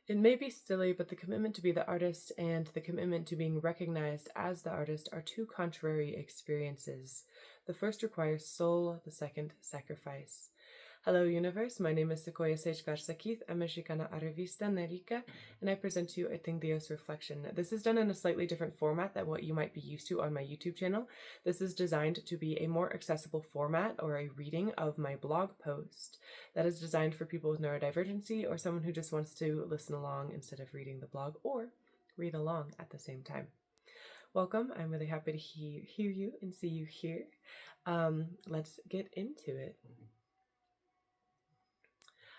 It may be silly, but the commitment to be the artist and the commitment to being recognized as the artist are two contrary experiences. The first requires soul, the second, sacrifice. Hello, universe. My name is Sequoia Sage Garza-Keith. I'm mexicana artista nerica, and I present to you a TengDios reflection. This is done in a slightly different format than what you might be used to on my YouTube channel. This is designed to be a more accessible format or a reading of my blog post that is designed for people with neurodivergency or someone who just wants to listen along instead of reading the blog or read along at the same time. Welcome. I'm really happy to hear you and see you here. Let's get into it.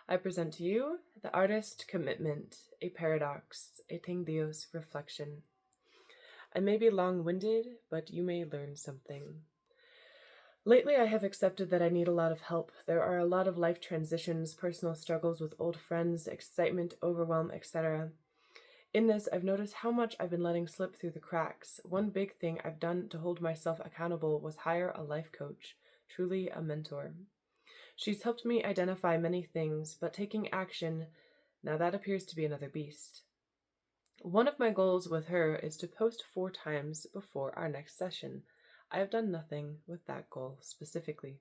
I present to you the artist commitment, a paradox, a TengDios reflection. I may be long-winded, but you may learn something. Lately, I have accepted that I need a lot of help. There are a lot of life transitions, personal struggles with old friends, excitement, overwhelm, etc. In this, I've noticed how much I've been letting slip through the cracks. One big thing I've done to hold myself accountable was hire a life coach, truly a mentor. She's helped me identify many things, but taking action, now that appears to be another beast. One of my goals with her is to post 4 times before our next session. I have done nothing with that goal specifically.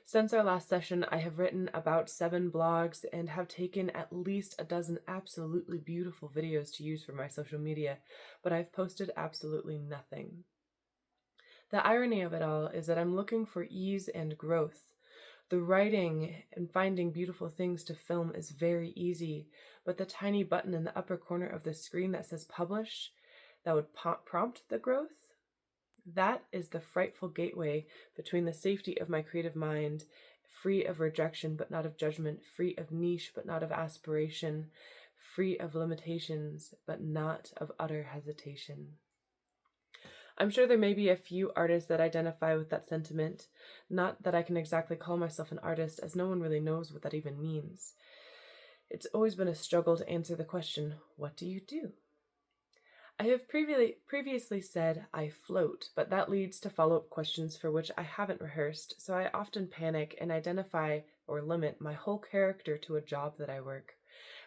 Since our last session, I have written about 7 blogs and have taken at least a dozen absolutely beautiful videos to use for my social media, but I've posted absolutely nothing. The irony of it all is that I'm looking for ease and growth. The writing and finding beautiful things to film is very easy, but the tiny button in the upper corner of the screen that says publish, that would prompt the growth, that is the frightful gateway between the safety of my creative mind, free of rejection but not of judgment, free of niche but not of aspiration, free of limitations but not of utter hesitation. I'm sure there may be a few artists that identify with that sentiment. Not that I can exactly call myself an artist, as no one really knows what that even means. It's always been a struggle to answer the question, what do you do? I have previously said I float, but that leads to follow-up questions for which I haven't rehearsed, so I often panic and identify or limit my whole character to a job that I work,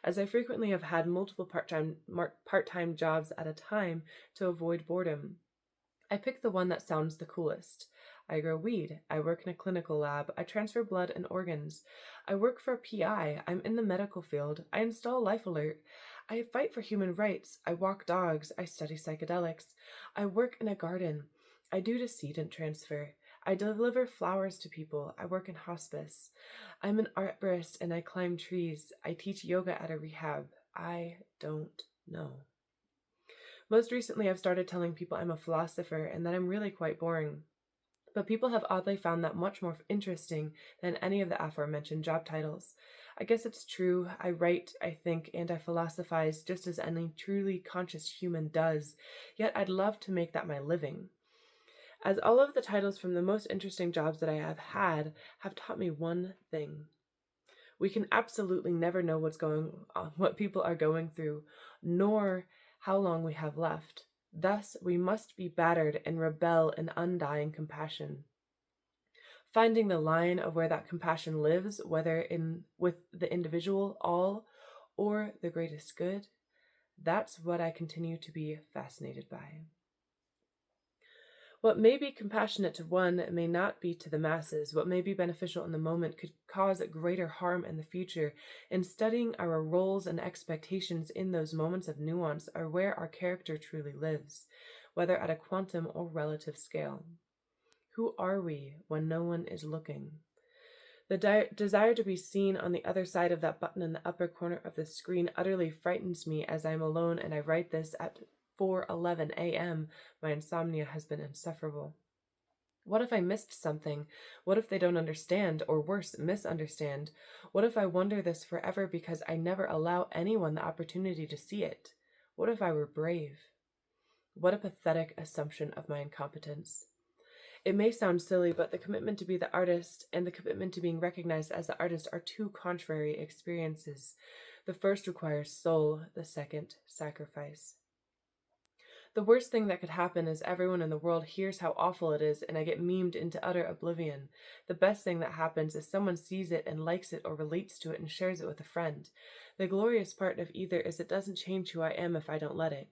as I frequently have had multiple part-time jobs at a time to avoid boredom. I pick the one that sounds the coolest. I grow weed. I work in a clinical lab. I transfer blood and organs. I work for a PI. I'm in the medical field. I install Life Alert. I fight for human rights. I walk dogs. I study psychedelics. I work in a garden. I do decedent transfer. I deliver flowers to people. I work in hospice. I'm an arborist and I climb trees. I teach yoga at a rehab. I don't know. Most recently, I've started telling people I'm a philosopher and that I'm really quite boring. But people have oddly found that much more interesting than any of the aforementioned job titles. I guess it's true. I write, I think, and I philosophize just as any truly conscious human does, yet I'd love to make that my living. As all of the titles from the most interesting jobs that I have had have taught me one thing. We can absolutely never know what people are going through, nor how long we have left. Thus, we must be battered and rebel in undying compassion. Finding the line of where that compassion lives, whether with the individual, all, or the greatest good, that's what I continue to be fascinated by. What may be compassionate to one may not be to the masses. What may be beneficial in the moment could cause greater harm in the future. And studying our roles and expectations in those moments of nuance are where our character truly lives, whether at a quantum or relative scale. Who are we when no one is looking? The desire to be seen on the other side of that button in the upper corner of the screen utterly frightens me as I'm alone and I write this at 4:11 a.m. My insomnia has been insufferable. What if I missed something? What if they don't understand, or worse, misunderstand? What if I wonder this forever because I never allow anyone the opportunity to see it? What if I were brave? What a pathetic assumption of my incompetence. It may sound silly, but the commitment to be the artist and the commitment to being recognized as the artist are two contrary experiences. The first requires soul, the second, sacrifice. The worst thing that could happen is everyone in the world hears how awful it is and I get memed into utter oblivion. The best thing that happens is someone sees it and likes it or relates to it and shares it with a friend. The glorious part of either is it doesn't change who I am if I don't let it.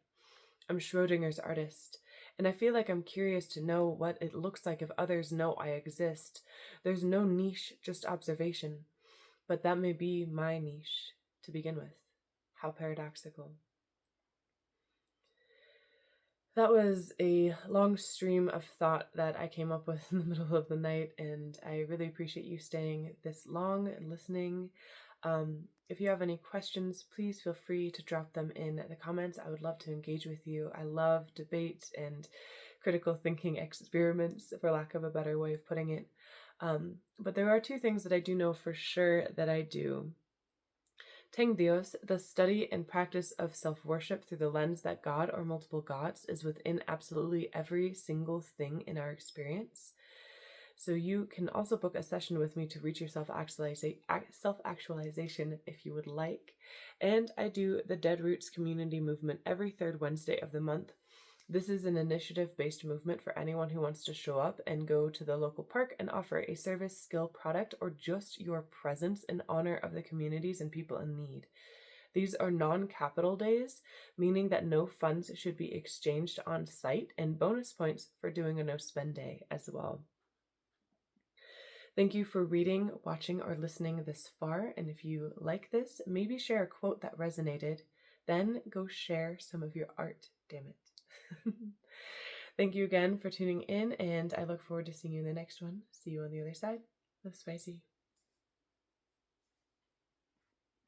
I'm Schrodinger's artist, and I feel like I'm curious to know what it looks like if others know I exist. There's no niche, just observation. But that may be my niche to begin with. How paradoxical. That was a long stream of thought that I came up with in the middle of the night, and I really appreciate you staying this long and listening. If you have any questions, please feel free to drop them in the comments. I would love to engage with you. I love debate and critical thinking experiments, for lack of a better way of putting it. But there are two things that I do know for sure that I do. TengDios, the study and practice of self-worship through the lens that God or multiple gods is within absolutely every single thing in our experience. So you can also book a session with me to reach your self-actualization if you would like. And I do the Dead Roots community movement every third Wednesday of the month. This is an initiative-based movement for anyone who wants to show up and go to the local park and offer a service, skill, product, or just your presence in honor of the communities and people in need. These are non-capital days, meaning that no funds should be exchanged on site, and bonus points for doing a no-spend day as well. Thank you for reading, watching, or listening this far, and if you like this, maybe share a quote that resonated, then go share some of your art, damn it. Thank you again for tuning in, and I look forward to seeing you in the next one. See you on the other side. Live spicy.